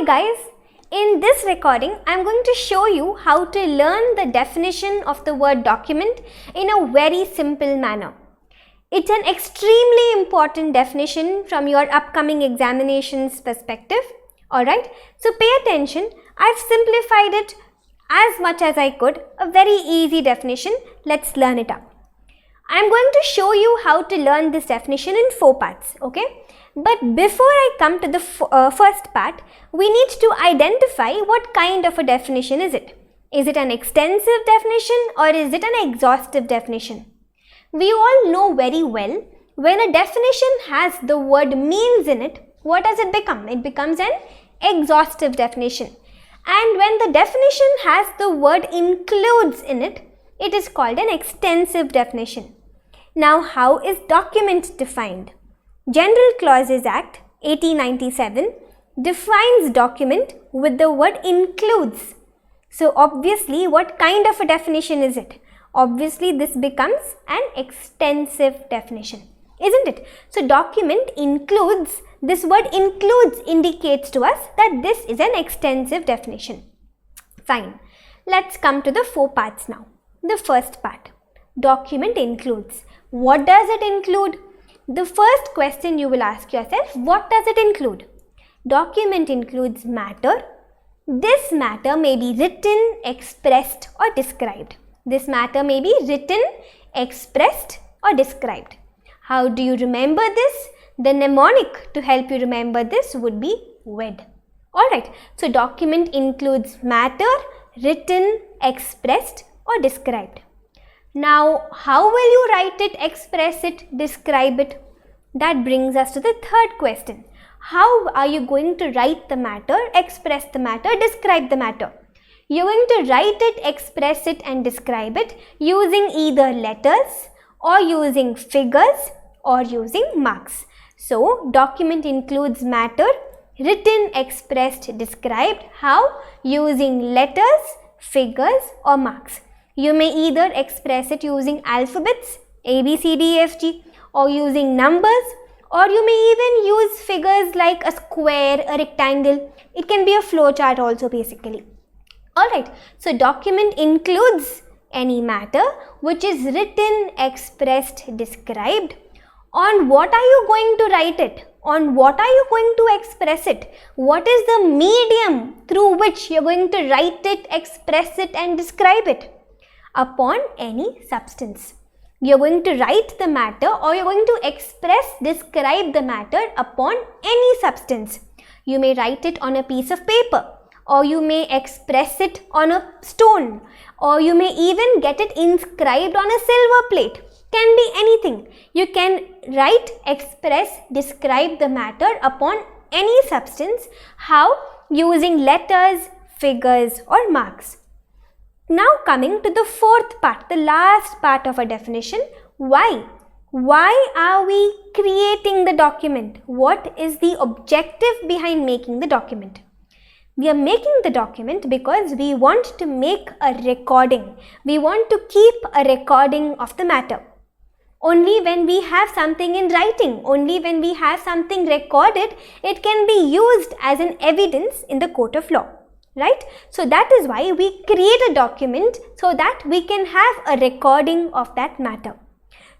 Hi guys, in this recording I am going to show you how to learn the definition of the word document in a very simple manner. It's an extremely important definition from your upcoming examinations perspective. Alright, so pay attention. I've simplified it as much as I could, a very easy definition. Let's learn it up. I'm going to show you how to learn this definition in 4 parts, okay? But before I come to the first part, we need to identify what kind of a definition is it. Is it an extensive definition or is it an exhaustive definition? We all know very well, when a definition has the word means in it, what does it become? It becomes an exhaustive definition. And when the definition has the word includes in it, it is called an extensive definition. Now, how is document defined? General Clauses Act 1897 defines document with the word includes. So obviously, what kind of a definition is it? Obviously, this becomes an extensive definition, isn't it? So document includes, this word includes indicates to us that this is an extensive definition. Fine. Let's come to the 4 parts now. The first part, document includes. What does it include? The first question you will ask yourself, what does it include? Document includes matter. This matter may be written, expressed or described. This matter may be written, expressed or described. How do you remember this? The mnemonic to help you remember this would be WED. Alright, so document includes matter, written, expressed or described. Now, how will you write it, express it, describe it? That brings us to the third question. How are you going to write the matter, express the matter, describe the matter? You're going to write it, express it and describe it using either letters or using figures or using marks. So, document includes matter, written, expressed, described. How? Using letters, figures or marks. You may either express it using alphabets, A, B, C, D, E, F, G, or using numbers, or you may even use figures like a square, a rectangle. It can be a flowchart also basically. Alright, so document includes any matter which is written, expressed, described. On what are you going to write it? On what are you going to express it? What is the medium through which you are going to write it, express it and describe it? Upon any substance. You are going to write the matter or you are going to express, describe the matter upon any substance. You may write it on a piece of paper or you may express it on a stone or you may even get it inscribed on a silver plate. Can be anything. You can write, express, describe the matter upon any substance. How? Using letters, figures or marks. Now coming to the fourth part, the last part of a definition, why? Why are we creating the document? What is the objective behind making the document? We are making the document because we want to make a recording. We want to keep a recording of the matter. Only when we have something in writing, only when we have something recorded, it can be used as an evidence in the court of law. Right? So that is why we create a document so that we can have a recording of that matter.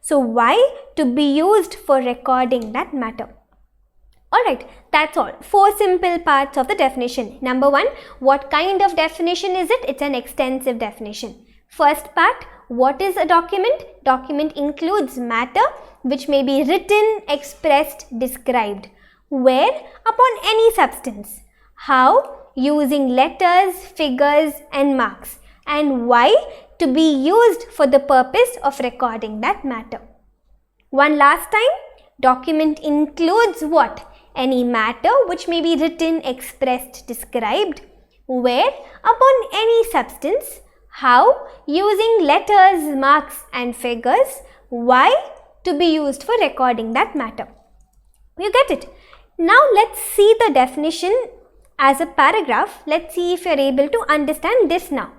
So why? To be used for recording that matter. Alright, that's all. 4 simple parts of the definition. Number 1, what kind of definition is it? It's an extensive definition. First part, what is a document? Document includes matter which may be written, expressed, described. Where? Upon any substance. How? Using letters, figures and marks. And why? To be used for the purpose of recording that matter. One last time, document includes what? Any matter which may be written, expressed, described. Where? Upon any substance. How? Using letters, marks and figures. Why? To be used for recording that matter. You get it? Now let's see the definition as a paragraph. Let's see if you are able to understand this now.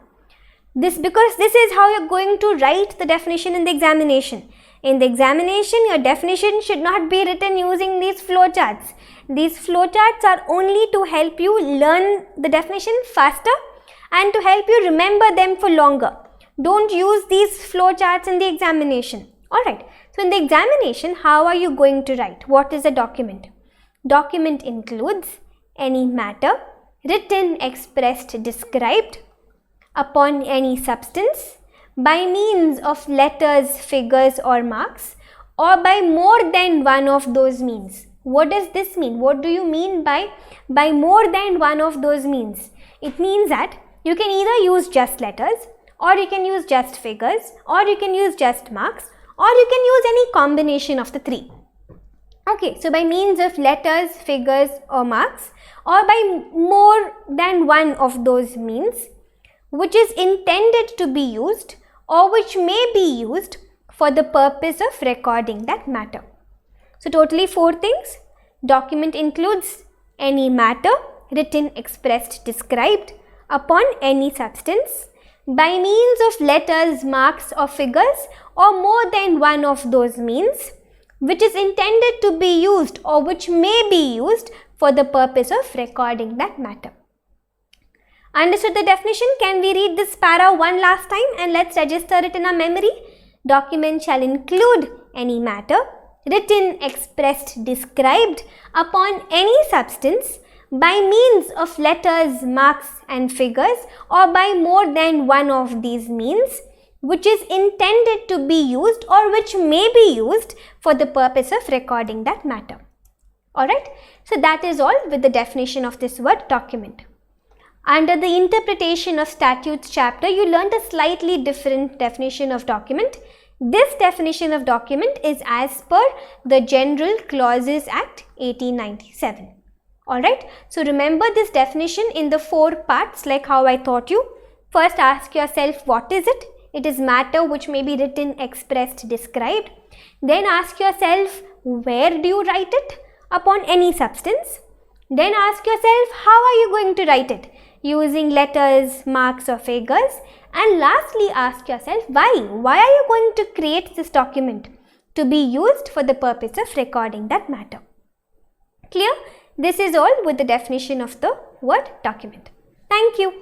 Because this is how you are going to write the definition in the examination. In the examination, your definition should not be written using these flowcharts. These flowcharts are only to help you learn the definition faster and to help you remember them for longer. Don't use these flowcharts in the examination. Alright, so in the examination, how are you going to write? What is a document? Document includes any matter, written, expressed, described, upon any substance, by means of letters, figures or marks, or by more than one of those means. What does this mean? What do you mean by more than one of those means? It means that you can either use just letters, or you can use just figures, or you can use just marks, or you can use any combination of the three. Okay, so by means of letters, figures or marks, or by more than one of those means, which is intended to be used or which may be used for the purpose of recording that matter. So totally 4 things. Document includes any matter, written, expressed, described, upon any substance, by means of letters, marks or figures, or more than one of those means, which is intended to be used or which may be used for the purpose of recording that matter. Understood the definition? Can we read this para one last time and let's register it in our memory? Document shall include any matter, written, expressed, described, upon any substance, by means of letters, marks and figures, or by more than one of these means, which is intended to be used or which may be used for the purpose of recording that matter. Alright, so that is all with the definition of this word document. Under the interpretation of statutes chapter, you learned a slightly different definition of document. This definition of document is as per the General Clauses Act 1897. Alright, so remember this definition in the 4 parts like how I taught you. First ask yourself, what is it? It is matter which may be written, expressed, described. Then ask yourself, where do you write it? Upon any substance. Then ask yourself, how are you going to write it? Using letters, marks or figures. And lastly, ask yourself, why? Why are you going to create this document? To be used for the purpose of recording that matter. Clear? This is all with the definition of the word document. Thank you.